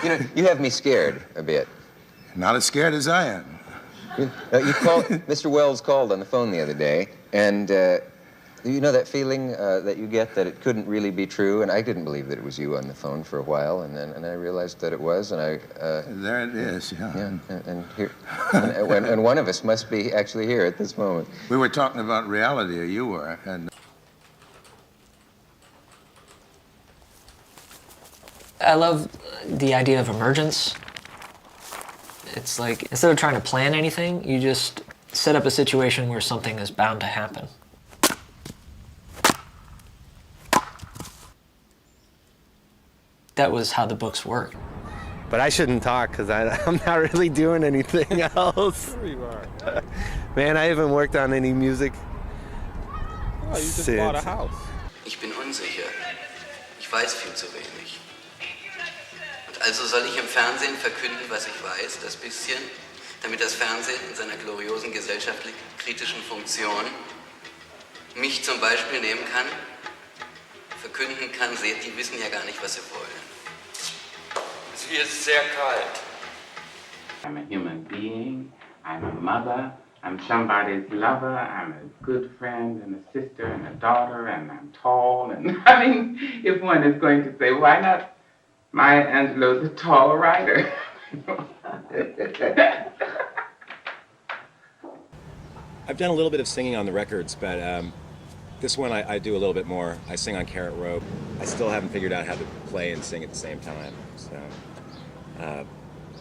You know, you have me scared a bit. Not as scared as I am. Mr. Wells called on the phone the other day, and you know that feeling that you get that it couldn't really be true, and I didn't believe that it was you on the phone for a while, and I realized that it was, and I... there it is, yeah. And here, and one of us must be actually here at this moment. We were talking about reality, or you were, and... I love the idea of emergence. It's like, instead of trying to plan anything, you just set up a situation where something is bound to happen. That was how the books work. But I shouldn't talk because I'm not really doing anything else. Sure you are. Man, I haven't worked on any music. Oh, you just bought a house. Ich bin unsicher. Ich weiß viel zu wenig. Und also soll ich im Fernsehen verkünden, was ich weiß, das bisschen, damit das Fernsehen in seiner gloriosen gesellschaftlich-kritischen Funktion mich zum Beispiel nehmen kann, verkünden kann, seht, die wissen ja gar nicht, was sie wollen. Hier ist sehr kalt. I'm a human being, I'm a mother, I'm somebody's lover, I'm a good friend and a sister and a daughter, and I'm tall, and I mean, if one is going to say, why not Maya Angelou's a tall writer? I've done a little bit of singing on the records, but this one I do a little bit more. I sing on Carrot Rope. I still haven't figured out how to play and sing at the same time. So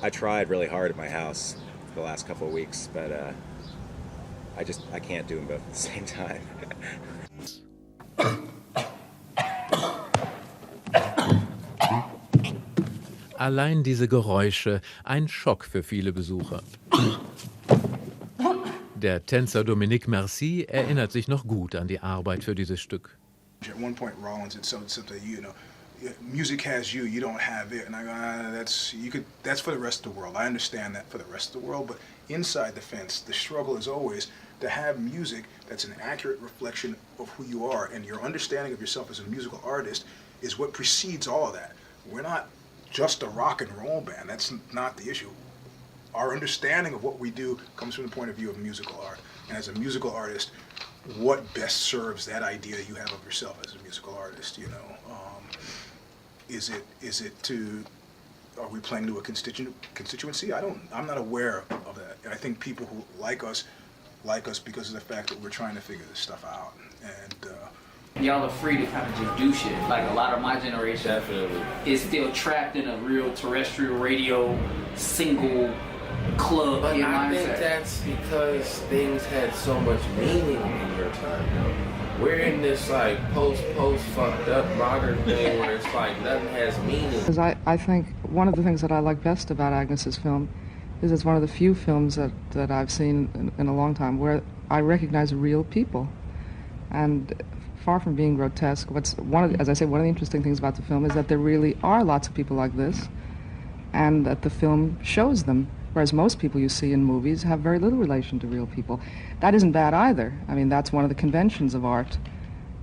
I tried really hard at my house for the last couple of weeks, but I can't do them both at the same time. Allein diese Geräusche, ein Schock für viele Besucher. Der Tänzer Dominique Merci erinnert sich noch gut an die Arbeit für dieses Stück. At one point, Rollins had said something, you know, music has you, you don't have it, and I go, that's for the rest of the world. I understand that for the rest of the world, but inside the fence, the struggle is always to have music that's an accurate reflection of who you are, and your understanding of yourself as a musical artist is what precedes all of that. We're not just a rock and roll band. That's not the issue. Our understanding of what we do comes from the point of view of musical art. And as a musical artist, what best serves that idea you have of yourself as a musical artist, you know? Is it to, are we playing to a constituency? I'm not aware of that. And I think people who like us because of the fact that we're trying to figure this stuff out. And y'all are free to kind of just do shit. Like a lot of my generation is still trapped in a real terrestrial radio single club. But I think that's because things had so much meaning in your time. We're in this like post fucked up modern thing where it's like nothing has meaning. Because I think one of the things that I like best about Agnes's film is it's one of the few films that I've seen in a long time where I recognize real people. And far from being grotesque, one of the interesting things about the film is that there really are lots of people like this, and that the film shows them. Whereas most people you see in movies have very little relation to real people. That isn't bad either. I mean, that's one of the conventions of art.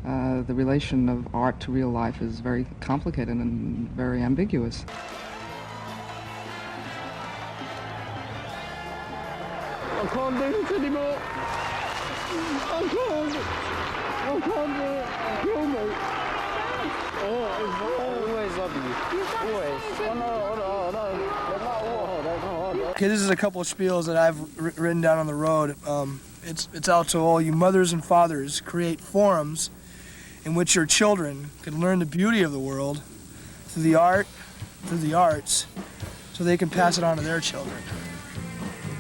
The relation of art to real life is very complicated and very ambiguous. I can't do this anymore. I can't do it. Kill me. Oh, always love you. Always. Oh, no. Okay, this is a couple of spiels that I've written down on the road. It's out to all you mothers and fathers. Create forums in which your children can learn the beauty of the world through the arts, so they can pass it on to their children.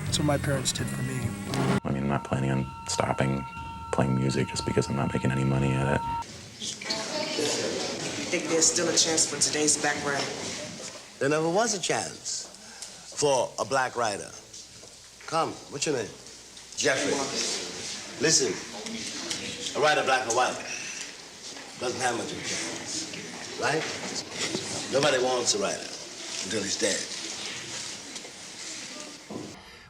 That's what my parents did for me. I mean, I'm not planning on stopping playing music just because I'm not making any money at it. I think there's still a chance for today's black writer. There never was a chance for a black writer. Come, what's your name? Jeffrey. Listen, a writer, black or white, doesn't have much of a chance, right? Nobody wants a writer until he's dead.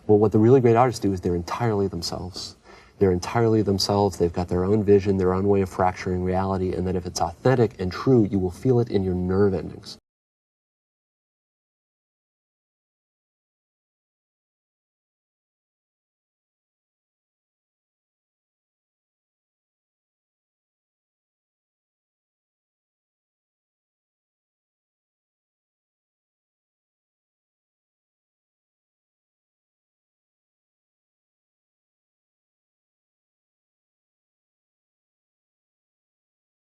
Well, what the really great artists do is they're entirely themselves. They're entirely themselves. They've got their own vision, their own way of fracturing reality, and that if it's authentic and true, you will feel it in your nerve endings.